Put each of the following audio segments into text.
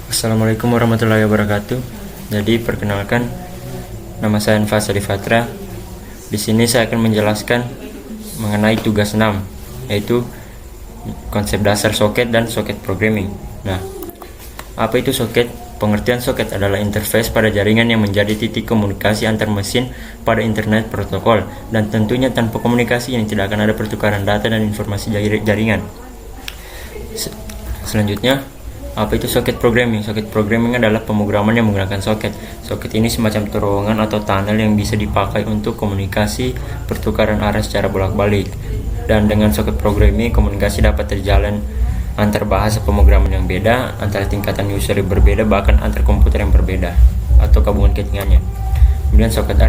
Assalamualaikum warahmatullahi wabarakatuh. Jadi perkenalkan, nama saya Anfa Salifatra. Di sini saya akan menjelaskan mengenai tugas 6, yaitu konsep dasar soket dan soket programming. Nah, apa itu soket? Pengertian soket adalah interface pada jaringan yang menjadi titik komunikasi antar mesin pada internet protokol, dan tentunya tanpa komunikasi yang tidak akan ada pertukaran data dan informasi jaringan. Selanjutnya, apa itu soket programming? Soket programming adalah pemrograman yang menggunakan soket. Soket ini semacam terowongan atau tunnel yang bisa dipakai untuk komunikasi pertukaran arah secara bolak-balik. Dan dengan soket programming, komunikasi dapat terjalin antar bahasa pemrograman yang beda, antara tingkatan user yang berbeda, bahkan antar komputer yang berbeda atau gabungan ketinggiannya. Kemudian soket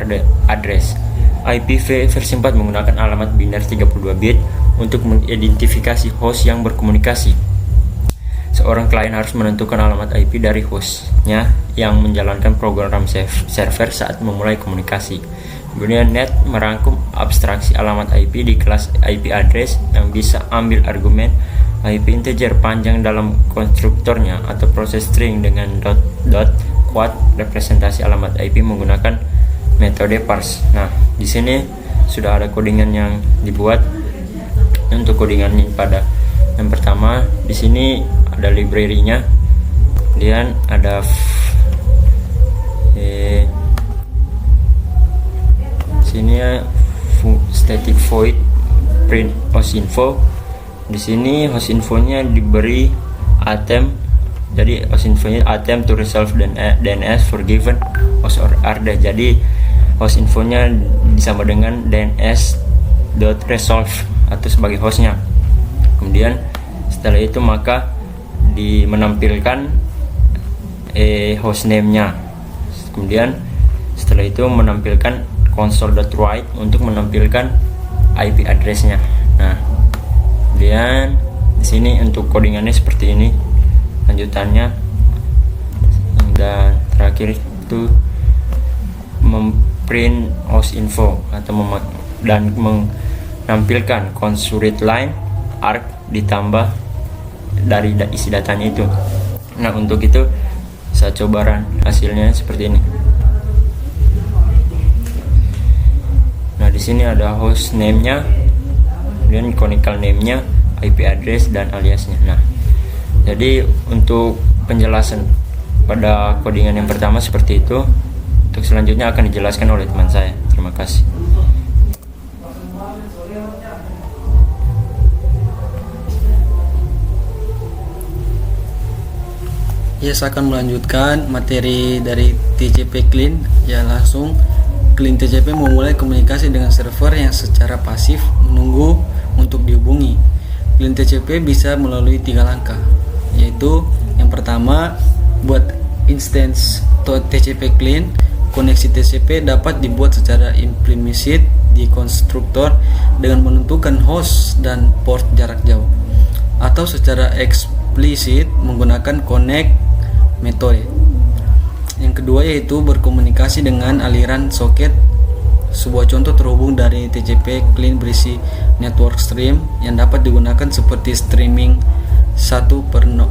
address. IPv versi 4 menggunakan alamat biner 32 bit untuk mengidentifikasi host yang berkomunikasi. Seorang klien harus menentukan alamat IP dari hostnya yang menjalankan program server saat memulai komunikasi. Kemudian net merangkum abstraksi alamat IP di kelas IP address yang bisa ambil argumen IP integer panjang dalam konstruktornya atau proses string dengan dot quad representasi alamat IP menggunakan metode parse. Nah, di sini sudah ada codingan yang dibuat. Untuk codingannya pada yang pertama, di sini ada library-nya, kemudian ada sini ya static void print host info. Di sini host infonya diberi attempt, jadi host infonya attempt to resolve DNS for given host or RD. Jadi host infonya sama dengan DNS.resolve atau sebagai hostnya. Kemudian setelah itu maka menampilkan hostname-nya. Kemudian setelah itu menampilkan console.write untuk menampilkan IP address-nya. Nah, kemudian di sini untuk codingannya seperti ini lanjutannya. Dan terakhir itu memprint host info atau dan menampilkan console line arc ditambah dari isi datanya itu. Nah, untuk itu saya coba hasilnya seperti ini. Nah, di sini ada host name-nya, kemudian canonical name-nya, IP address dan aliasnya. Nah, jadi untuk penjelasan pada codingan yang pertama seperti itu. Untuk selanjutnya akan dijelaskan oleh teman saya. Terima kasih. Ya, saya akan melanjutkan materi dari TCP Clean. Ya, langsung Clean TCP memulai komunikasi dengan server yang secara pasif menunggu untuk dihubungi. Clean TCP bisa melalui 3 langkah, yaitu yang pertama, buat instance TCP Clean. Koneksi TCP dapat dibuat secara implicit di konstruktor dengan menentukan host dan port jarak jauh, atau secara eksplisit menggunakan connect metode. Yang kedua yaitu berkomunikasi dengan aliran soket. Sebuah contoh terhubung dari TCP Clean berisi network stream yang dapat digunakan seperti streaming 1 per 0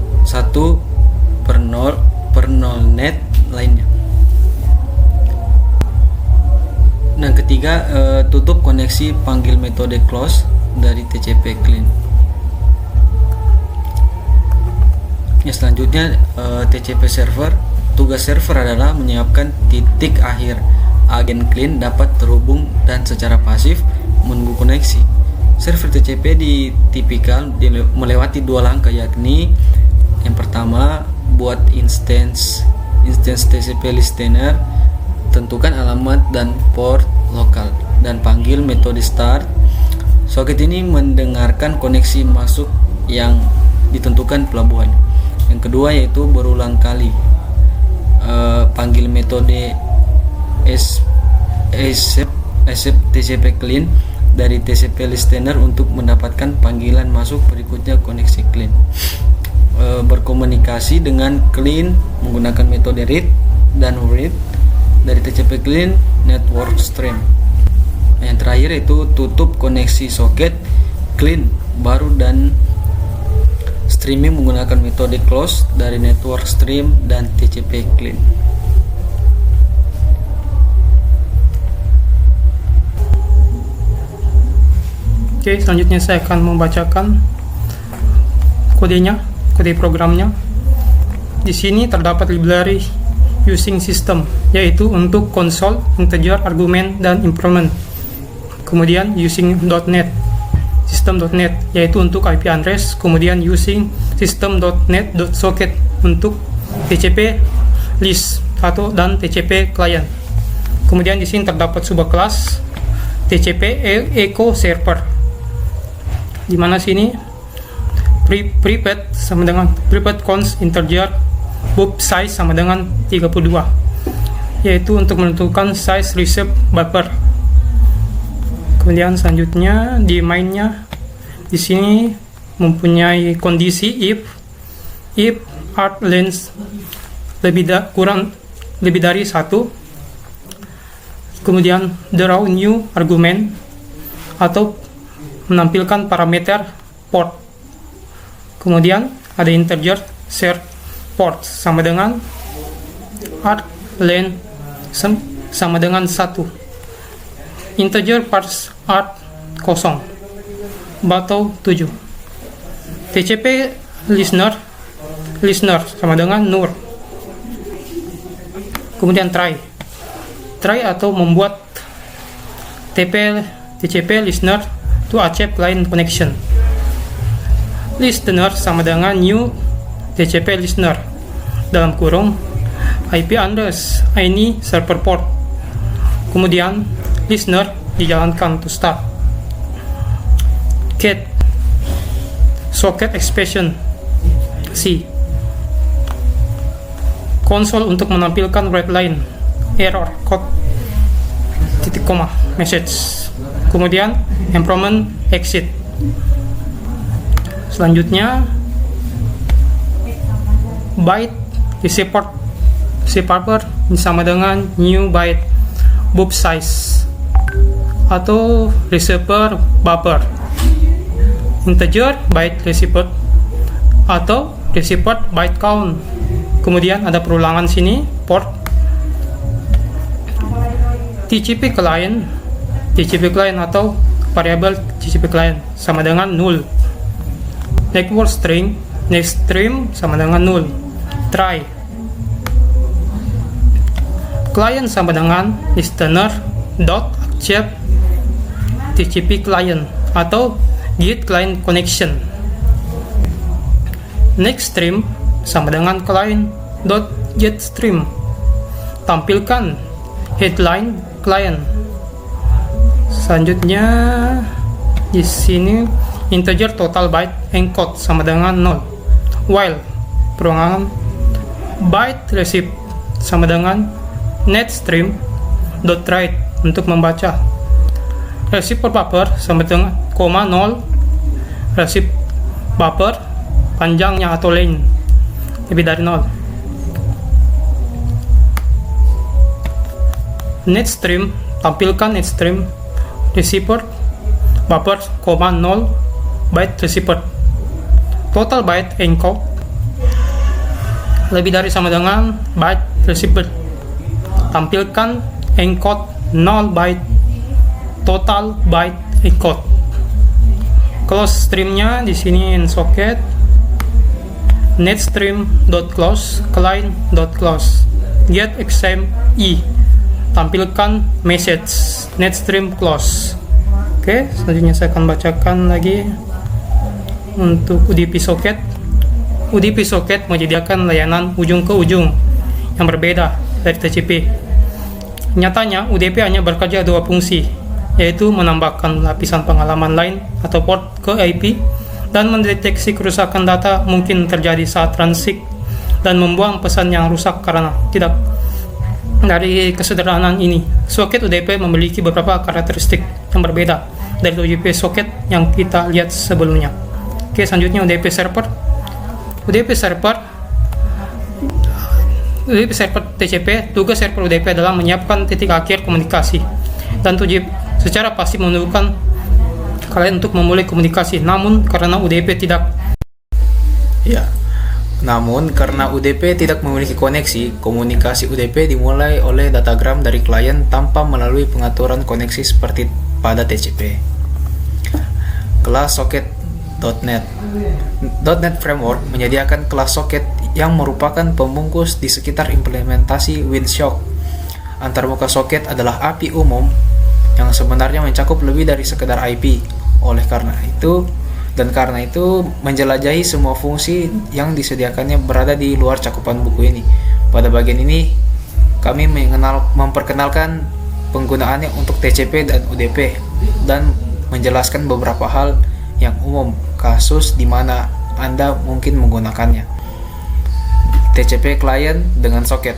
net lainnya. Dan ketiga, tutup koneksi panggil metode close dari TCP Clean. Ya, selanjutnya TCP server. Tugas server adalah menyiapkan titik akhir agen Clean dapat terhubung dan secara pasif menunggu koneksi. Server TCP tipikal melewati 2 langkah, yakni yang pertama, buat instance TCP listener, tentukan alamat dan port lokal, dan panggil metode start. Soket ini mendengarkan koneksi masuk yang ditentukan pelabuhan. Yang kedua yaitu berulang kali panggil metode accept TCP Clean dari TCP listener untuk mendapatkan panggilan masuk berikutnya koneksi Clean. Berkomunikasi dengan Clean menggunakan metode read dan read dari TCP Clean network stream. Yang terakhir itu tutup koneksi soket Clean baru dan streaming menggunakan metode close dari network stream dan TCP clean. Oke, selanjutnya saya akan membacakan kodenya, kode programnya. Di sini terdapat library using system, yaitu untuk console, integer, argument, dan improvement. Kemudian using .NET, system.net, yaitu untuk IP address. Kemudian using system.net.socket untuk TCP list dan TCP client. Kemudian di sini terdapat sebuah kelas TCP Echo Server, di mana sini prepaid sama dengan prepaid const integer buffer size sama dengan 32, yaitu untuk menentukan size receive buffer. Kemudian selanjutnya di mainnya di sini mempunyai kondisi if arc length lebih dari 1, kemudian draw new argument atau menampilkan parameter port. Kemudian ada integer share port sama dengan arc length sama dengan 1, integer parse arc kosong atau 7, TCP listener sama dengan nur. Kemudian try atau membuat TCP listener to achieve client connection. Listener sama dengan new TCP listener dalam kurung IP address ini server port. Kemudian listener dijalankan to start. Get socket expression C, konsol untuk menampilkan red line error code titik koma message. Kemudian improvement exit. Selanjutnya byte receiver sama dengan new byte buffer size atau receiver buffer, integer byte receiver atau receiver byte count. Kemudian ada perulangan sini port. TCP client atau variable TCP client sama dengan null. Network string next stream sama dengan null. Try client sama dengan listener dot accept TCP client atau get client connection. Next stream sama dengan client dot get stream, tampilkan headline client. Selanjutnya di sini integer total byte encode sama dengan 0, while perulangan byte receive sama dengan net stream dot write untuk membaca. Receiver buffer sama dengan 0, receive buffer panjangnya atau length lebih dari 0. Net stream, tampilkan net stream receiver buffer, 0 byte receiver. Total byte encode lebih dari sama dengan byte receiver. Tampilkan encode 0 byte total byte encode. Close streamnya di sini in socket netstream.close client.close get exam tampilkan message netstream close. Oke, selanjutnya saya akan bacakan lagi untuk UDP socket. UDP socket menyediakan layanan ujung ke ujung yang berbeda dari TCP. Nyatanya UDP hanya bekerja dua fungsi, yaitu menambahkan lapisan pengalaman lain atau port ke IP dan mendeteksi kerusakan data mungkin terjadi saat transit dan membuang pesan yang rusak karena tidak. Dari kesederhanaan ini, soket UDP memiliki beberapa karakteristik yang berbeda dari UDP soket yang kita lihat sebelumnya. Oke, selanjutnya UDP server. UDP server TCP, tugas server UDP adalah menyiapkan titik akhir komunikasi dan secara pasif menentukan kalian untuk memulai komunikasi. Namun karena UDP tidak Ya. Namun, karena UDP tidak memiliki koneksi, komunikasi UDP dimulai oleh datagram dari klien tanpa melalui pengaturan koneksi seperti pada TCP. Kelas socket.NET .NET Framework menyediakan kelas socket yang merupakan pembungkus di sekitar implementasi Winsock. Antarmuka socket adalah API umum yang sebenarnya mencakup lebih dari sekedar IP. Karena itu menjelajahi semua fungsi yang disediakannya berada di luar cakupan buku ini. Pada bagian ini kami memperkenalkan penggunaannya untuk TCP dan UDP dan menjelaskan beberapa hal yang umum kasus di mana Anda mungkin menggunakannya. TCP client dengan soket.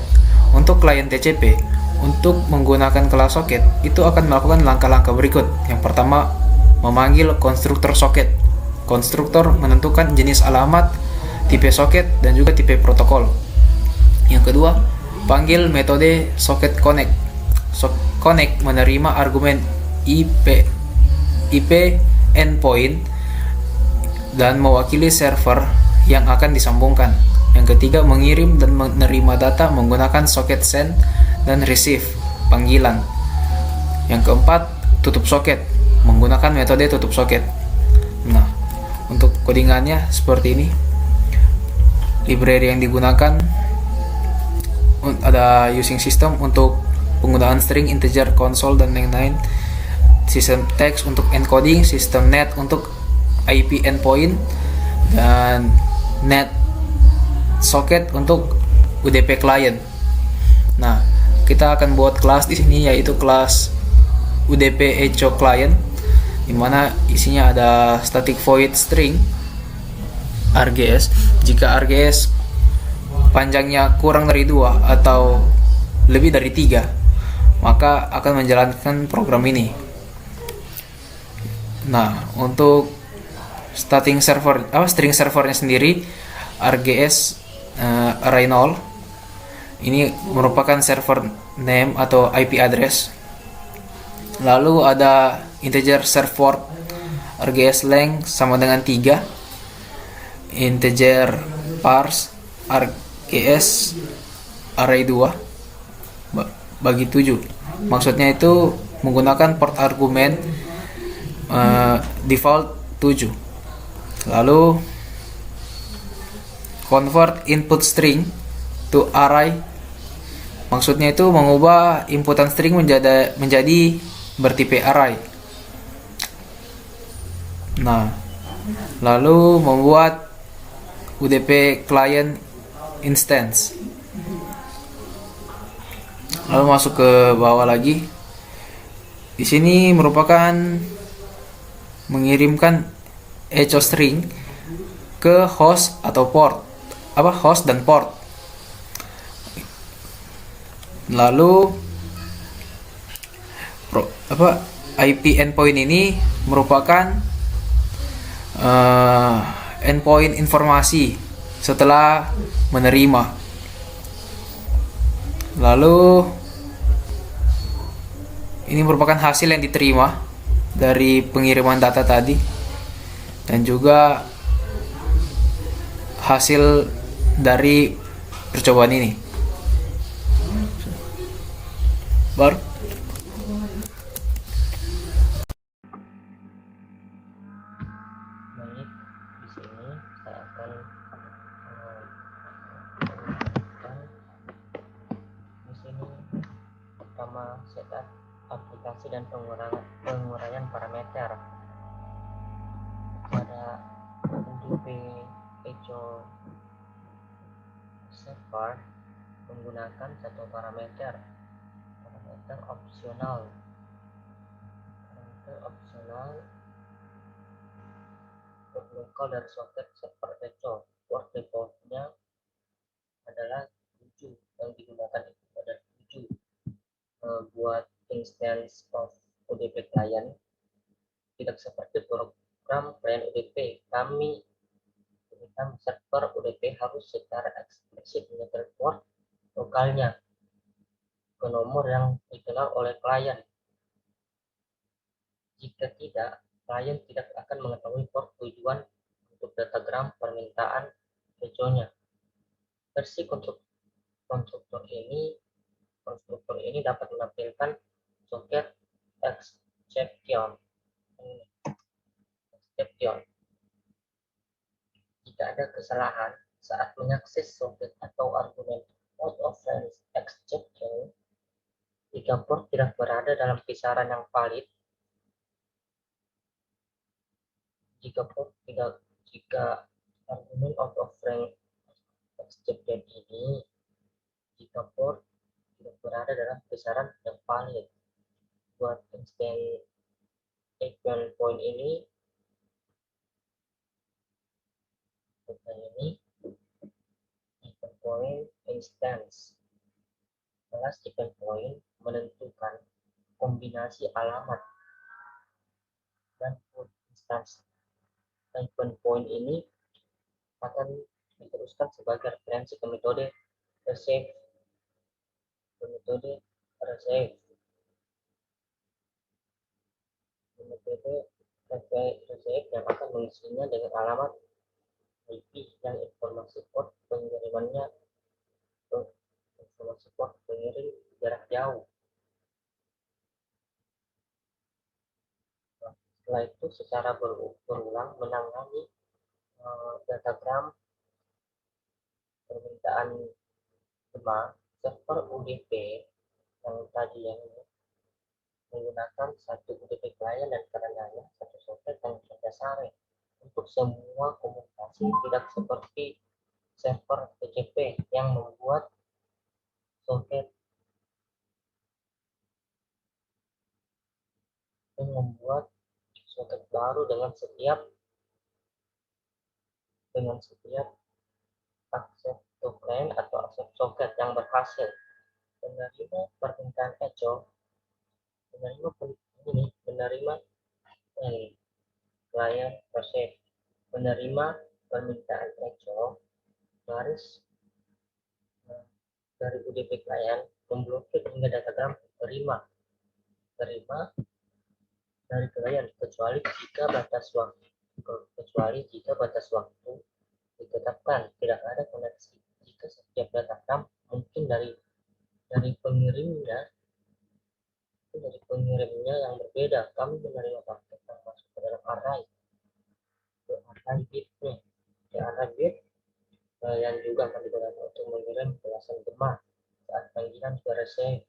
Untuk klien TCP, untuk menggunakan kelas soket itu akan melakukan langkah-langkah berikut. Yang pertama, memanggil konstruktor soket. Konstruktor menentukan jenis alamat, tipe soket, dan juga tipe protokol. Yang kedua, panggil metode socket connect. Connect menerima argumen IP endpoint dan mewakili server yang akan disambungkan. Yang ketiga, mengirim dan menerima data menggunakan socket send dan receive panggilan. Yang keempat, tutup soket menggunakan metode tutup soket. Nah, untuk codingannya seperti ini. Library yang digunakan ada using system untuk penggunaan string, integer, console, dan lain-lain. System text untuk encoding, system net untuk IP endpoint, dan net socket untuk UDP client. Nah, kita akan buat kelas di sini yaitu kelas UDP echo client, dimana isinya ada static void string RGS. Jika RGS panjangnya kurang dari 2 atau lebih dari 3, maka akan menjalankan program ini. Nah, untuk string servernya sendiri RGS array 0 ini merupakan server name atau IP address. Lalu ada integer serve RGS length sama dengan 3, integer parse RGS array 2 bagi 7. Maksudnya itu menggunakan port argumen default 7. Lalu convert input string to array. Maksudnya itu mengubah inputan string menjadi bertipe array. Nah, lalu membuat UDP client instance. Lalu masuk ke bawah lagi. Di sini merupakan mengirimkan echo string ke host atau port. Host dan port. Lalu IP endpoint ini merupakan endpoint informasi setelah menerima. Lalu ini merupakan hasil yang diterima dari pengiriman data tadi, dan juga hasil dari percobaan ini. Baik, di sini saya akan di sini pertama setup aplikasi dan penguraian parameter pada UDP echo server menggunakan satu parameter opsional. Lokal dari soket server echo, port defaultnya adalah 7 yang digunakan itu pada 7. Buat instance of UDP client tidak seperti program client UDP. Kami server UDP harus secara eksplisit menyetel port lokalnya ke nomor yang dikenal oleh klien. Jika tidak, klien tidak akan mengetahui port tujuan untuk datagram permintaan arpeggio-nya. Versi konstruktor ini dapat menampilkan soket exception. Jika ada kesalahan saat mengakses soket atau argumen out of range exception, jika port tidak berada dalam kisaran yang valid, jika argumen out of range exception ini, jika port tidak berada dalam kisaran yang valid, buat instant point ini event point instance. Kelas event point menentukan kombinasi alamat dan port instance. Event point ini akan diteruskan sebagai referensi ke metode receive. Metode receive yang akan mengisinya dengan alamat IP yang informasi port pengirimannya ke informasi port pengirim jarak jauh. Setelah itu secara berulang menangani datagram permintaan gemah server UDP yang tadi yang menggunakan satu UDP client dan karenanya satu soket yang berdasarkan untuk semua komunikasi, tidak seperti server TCP yang membuat soket baru dengan setiap akses to client atau akses soket yang berhasil menerima permintaan echo, menerima client receive, menerima permintaan echo garis dari UDP client memblokir hingga datagram terima dari klien kecuali jika batas waktu ditetapkan tidak ada koneksi. Jika setiap datagram mungkin dari pengirimnya yang berbeda, kami menerima paket yang masuk ke dalam array bitnya. Array bit yang juga akan digunakan untuk mengirim belasan gemah saat panggilan ke receive.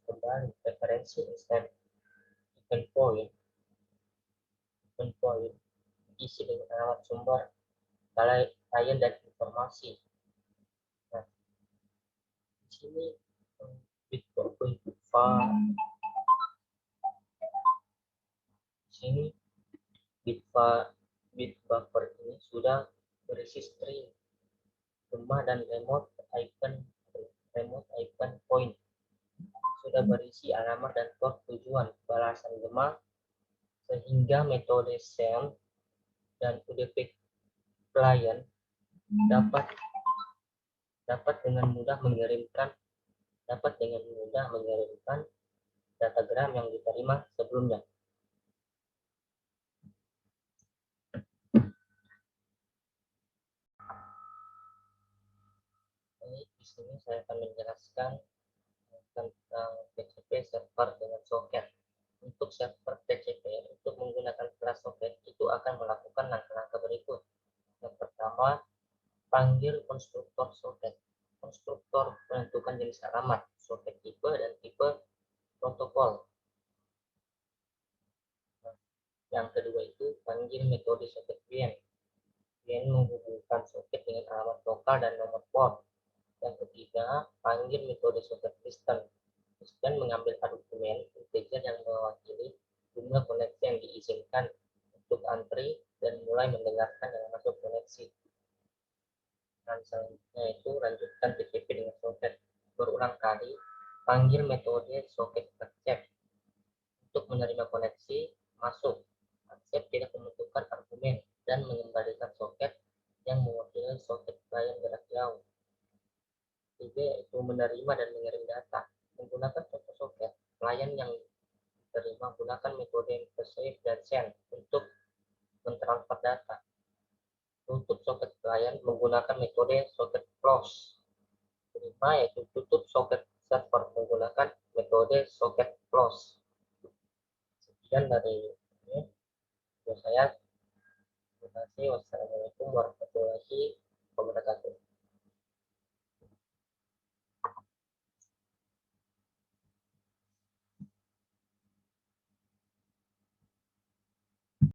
Kembali referensi instant event point isi dengan alamat sumber klien dan informasi. Nah, di sini bit buffer ini sudah berisi string gemah dan remote icon point, sudah berisi alamat dan port tujuan balasan gemah, sehingga metode send dan UDP client dapat dengan mudah mengirimkan datagram yang diterima sebelumnya. Di sini saya akan menjelaskan tentang TCP server dengan soket. Untuk server TCP, untuk menggunakan kelas soket itu akan melakukan langkah-langkah berikut. Yang pertama, panggil konstruktor soket. Konstruktor menentukan jenis alamat, soket tipe, dan tipe protokol. Yang kedua itu panggil metode soket client. Client menghubungkan soket dengan alamat lokal dan nomor port. Yang ketiga, panggil metode soket kristen. Kristen mengambil argumen integer yang mewakili jumlah koneksi yang diizinkan untuk antri dan mulai mendengarkan yang masuk koneksi. Dan selanjutnya itu lanjutkan TCP dengan soket. Berulang kali, panggil metode soket accept untuk menerima koneksi masuk. Accept tidak membentukkan argumen dan mengembalikan soket yang mewakili soket klien jarak jauh. Tiga yaitu menerima dan mengirim data. Menggunakan contoh soket, klien yang diterima gunakan metode receive dan send untuk mentransfer data. tutup soket klien menggunakan metode soket close. Kelima yaitu tutup soket server menggunakan metode soket close. Sekian dari ini saya. Terima kasih. Wassalamualaikum warahmatullahi wabarakatuh.